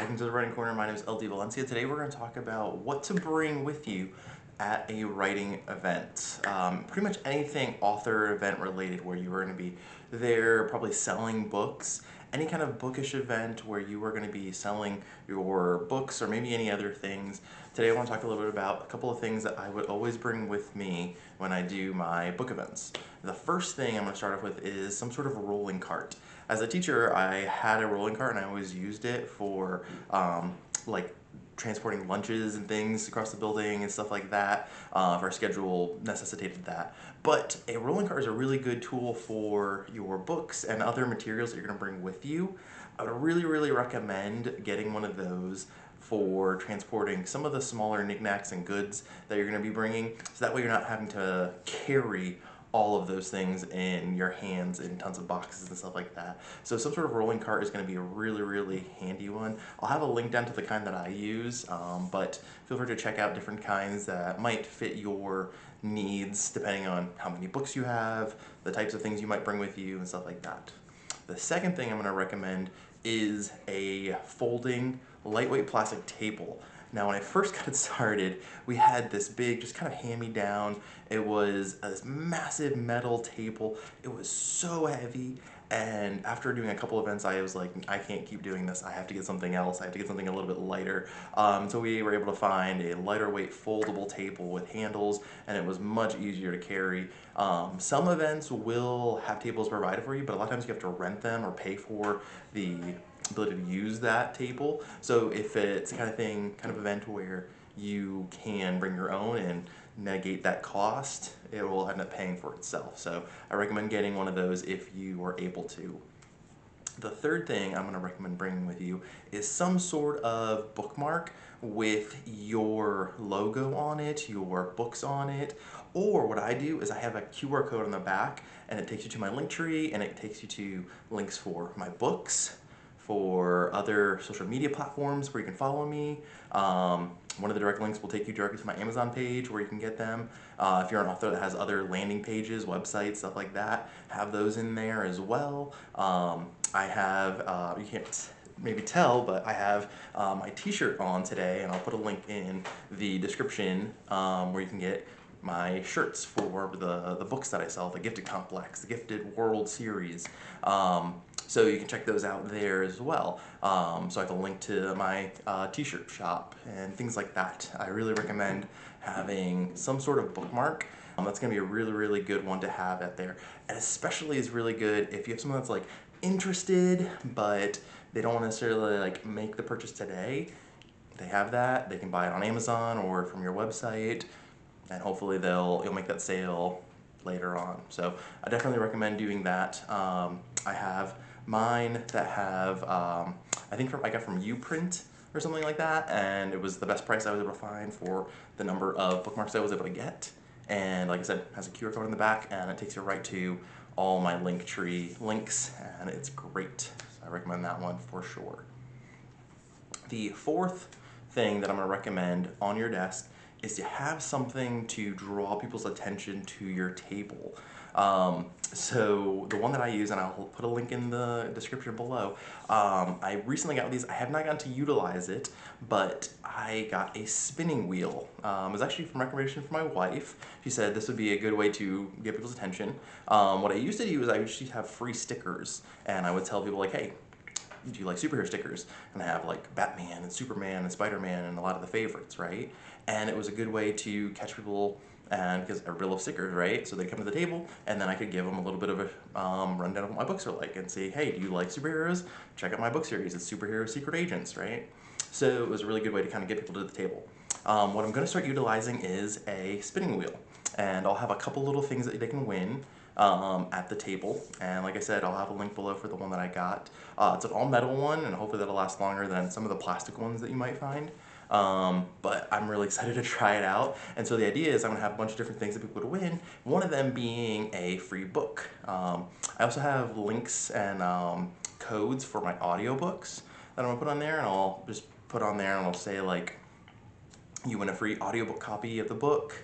welcome to the Writing Corner. My name is LD Valencia. Today we're going to talk about what to bring with you at a writing event. Pretty much anything author event related where you are going to be there probably selling books, any kind of bookish event where you are going to be selling your books or maybe any other things. Today I want to talk a little bit about a couple of things that I would always bring with me when I do my book events. The first thing I'm going to start off with is some sort of a rolling cart. As a teacher, I had a rolling cart and I always used it for like transporting lunches and things across the building and stuff like that. If our schedule necessitated that. But a rolling cart is a really good tool for your books and other materials that you're going to bring with you. I would really recommend getting one of those for transporting some of the smaller knickknacks and goods that you're going to be bringing, so that way you're not having to carry all of those things in your hands in tons of boxes and stuff like that. So some sort of rolling cart is going to be a really handy one. I'll have a link down to the kind that I use, but feel free to check out different kinds that might fit your needs depending on how many books you have, the types of things you might bring with you and stuff like that. The second thing I'm going to recommend is a folding lightweight plastic table. Now, when I first got it started, we had this big, just kind of hand-me-down. It was this massive metal table. It was so heavy, and after doing a couple events, I was like, I can't keep doing this. I have to get something else. I have to get something a little bit lighter. So we were able to find a lighter weight foldable table with handles, and it was much easier to carry. Some events will have tables provided for you, but a lot of times you have to rent them or pay for the ability to use that table. So if it's the kind of event where you can bring your own and negate that cost, it will end up paying for itself. So I recommend getting one of those if you are able to. The third thing I'm going to recommend bringing with you is some sort of bookmark with your logo on it, your books on it, or what I do is I have a QR code on the back and it takes you to my Linktree and it takes you to links for my books, for other social media platforms where you can follow me. One of the direct links will take you directly to my Amazon page where you can get them. If you're an author that has other landing pages, websites, stuff like that, have those in there as well. I have, you can't maybe tell, but I have my t-shirt on today, and I'll put a link in the description where you can get my shirts for the books that I sell, the Gifted Complex, the Gifted World series. So you can check those out there as well. So I have a link to my t-shirt shop and things like that. I really recommend having some sort of bookmark. That's going to be a really good one to have out there. And especially is really good if you have someone that's like interested, but they don't want to necessarily like make the purchase today. They have that. They can buy it on Amazon or from your website, and hopefully you'll make that sale later on. So I definitely recommend doing that. I have mine that have, I think I got from Uprint or something like that, and it was the best price I was able to find for the number of bookmarks I was able to get. And like I said, it has a QR code in the back, and it takes you right to all my Linktree links, and it's great. So I recommend that one for sure. The fourth thing that I'm going to recommend on your desk is to have something to draw people's attention to your table. So the one that I use, and I'll put a link in the description below, I recently got these. I have not gotten to utilize it, but I got a spinning wheel. It was actually from recommendation from my wife. She said this would be a good way to get people's attention. What I used to do is I used to have free stickers, and I would tell people like, hey, do you like superhero stickers? And I have like Batman and Superman and Spider-Man and a lot of the favorites, right? And it was a good way to catch people, and because everybody loves stickers, right? So they come to the table, and then I could give them a little bit of a rundown of what my books are like and say, hey, do you like superheroes? Check out my book series. It's Superhero Secret Agents, right? So it was a really good way to kind of get people to the table. What I'm going to start utilizing is a spinning wheel, and I'll have a couple little things that they can win at the table. And like I said, I'll have a link below for the one that I got. It's an all metal one, and hopefully that'll last longer than some of the plastic ones that you might find. But I'm really excited to try it out. And so the idea is I'm going to have a bunch of different things that people would win, one of them being a free book. I also have links and codes for my audiobooks that I'm going to put on there, and I'll just put on there and I'll say like, you win a free audiobook copy of the book.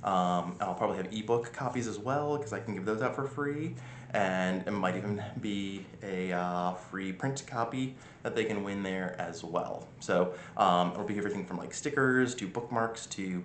I'll probably have ebook copies as well, because I can give those out for free. and it might even be a free print copy that they can win there as well. So it'll be everything from like stickers to bookmarks to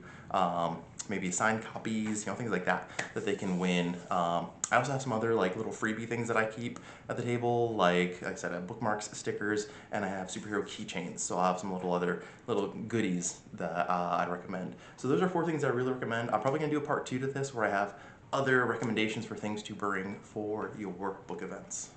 maybe signed copies, things like that they can win. I also have some other like little freebie things that I keep at the table, like I said, I have bookmarks, stickers, and I have superhero keychains. So I'll have some other little goodies that I'd recommend. So those are 4 things I really recommend. I'm probably gonna do a part 2 to this where I have other recommendations for things to bring for your book events.